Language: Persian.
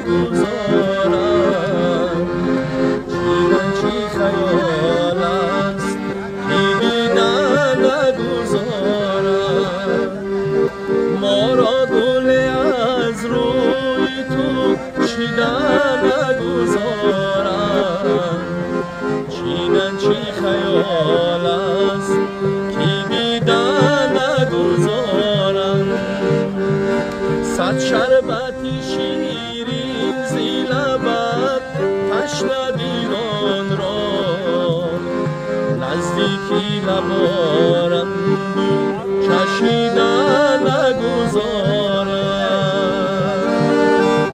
نگذارم. چیدن چی خیال است دیدن نگذارم. ما را گل از روی تو چیدن نگذارم. چیدن چی خیال است که دیدن نگذارم. صد شربتی شیرین زی لبت تشنه آن را، نزدیکی لبارم